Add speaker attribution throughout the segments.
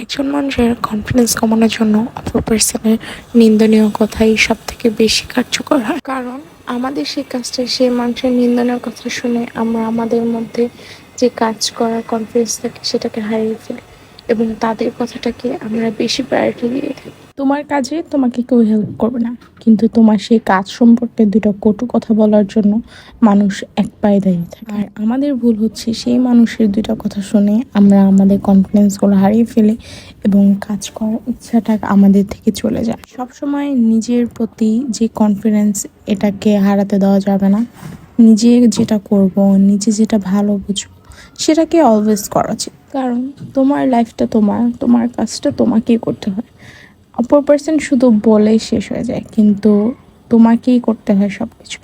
Speaker 1: একজন মানুষের কনফিডেন্স কমানোর জন্য অপর পার্সনের নিন্দনীয় কথাই সব থেকে বেশি কার্যকর হয়, কারণ আমাদের সেই কাজটা সেই মানুষের নিন্দনীয় কথা শুনে আমরা আমাদের মধ্যে যে কাজ করার কনফিডেন্স থাকে সেটাকে হারিয়ে ফেলি এবং তাদের কথাটাকে আমরা বেশি প্রায়োরিটি দিয়ে থাকি।
Speaker 2: তোমার কাজে তোমাকে কেউ হেল্প করবে না, কিন্তু তোমার সেই কাজ সম্পর্কে দুটো কটু কথা বলার জন্য মানুষ এক পায়ে দাঁড়িয়ে থাকে। আর আমাদের ভুল হচ্ছে সেই মানুষের দুটো কথা শুনে আমরা আমাদের কনফিডেন্সগুলো হারিয়ে ফেলি এবং কাজ করার ইচ্ছাটা আমাদের থেকে চলে যায়। সবসময় নিজের প্রতি যে কনফিডেন্স, এটাকে হারাতে দেওয়া যাবে না। নিজে যেটা করব, নিজে যেটা ভালো বুঝবো, সেটাকে অলওয়েজ করা উচিত। কারণ তোমার লাইফটা তোমার কাজটা তোমাকেই করতে হয়। অপর পার্সন শুধু বলেই শেষ হয়ে যায়, কিন্তু তোমাকেই করতে হয় সব কিছু।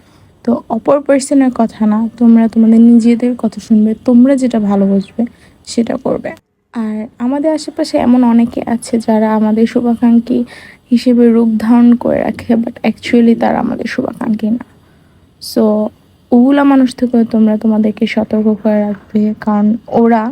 Speaker 2: তো অপর পার্সনের কথা না, তোমরা তোমাদের নিজেদের কথা শুনবে, তোমরা যেটা ভালো বুঝবে সেটা করবে। আর আমাদের আশেপাশে এমন অনেকে আছে যারা আমাদের শুভাকাঙ্ক্ষী হিসেবে রূপ ধারণ করে রাখে, বাট অ্যাকচুয়ালি তারা আমাদের শুভাকাঙ্ক্ষী না। সো ওগুলা মানুষ থেকে তোমরা তোমাদেরকে সতর্ক করে রাখবে, কারণ ওরা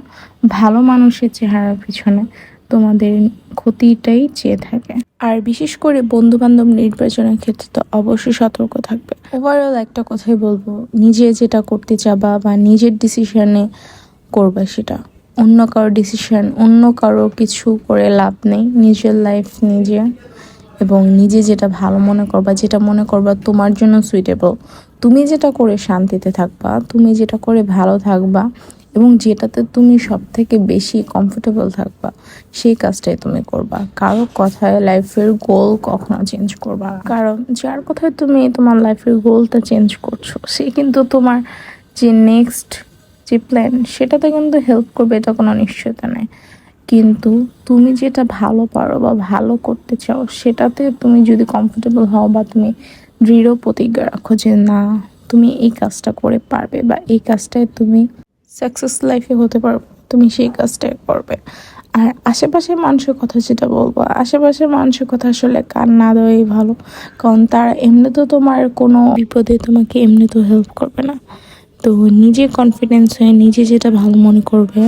Speaker 2: ভালো মানুষের চেহারার পিছনে তোমাদের ক্ষতিটাই চেয়ে থাকে। আর বিশেষ করে বন্ধু বান্ধব নির্বাচনের ক্ষেত্রে তো অবশ্যই সতর্ক থাকবে। ওভারঅল একটা কথাই বলবো, নিজে যেটা করতে চাবা বা নিজের ডিসিশনে করবে, সেটা অন্য কারো ডিসিশন, অন্য কারো কিছু করে লাভ নেই। নিজের লাইফ নিজে, এবং নিজে যেটা ভালো মনে করবা, যেটা মনে করবা তোমার জন্য সুইটেবল, তুমি যেটা করে শান্তিতে থাকবা, তুমি যেটা করে ভালো থাকবা এবং যেটাতে তুমি সব থেকে বেশি কমফোর্টেবল থাকবা, সেই কাজটাই তুমি করবা। কারো কথায় লাইফের গোল কখনো চেঞ্জ করবা না, কারণ যার কথায় তুমি তোমার লাইফের গোলটা চেঞ্জ করছো, সে কিন্তু তোমার যে নেক্সট যে প্ল্যান, সেটাতে কিন্তু হেল্প করবে, এটা কোনো নিশ্চয়তা নেই। কিন্তু তুমি যেটা ভালো পারো বা ভালো করতে চাও, সেটাতে তুমি যদি কমফোর্টেবল হও বা তুমি দৃঢ় প্রতিজ্ঞা রাখো যে না, তুমি এই কাজটা করে পারবে বা এই কাজটায় তুমি সাকসেস লাইফে হতে পারবে, তুমি সেই কাজটাই করবে। আর আশেপাশের মানুষের কথা যেটা বলবো, আশেপাশের মানুষের কথা আসলে কান না দেওয়াই ভালো, কারণ তারা এমনিতেও তোমার কোনো বিপদে তোমাকে এমনিতেও হেল্প করবে না। তো নিজে কনফিডেন্স হয়ে নিজে যেটা ভালো মনে করবে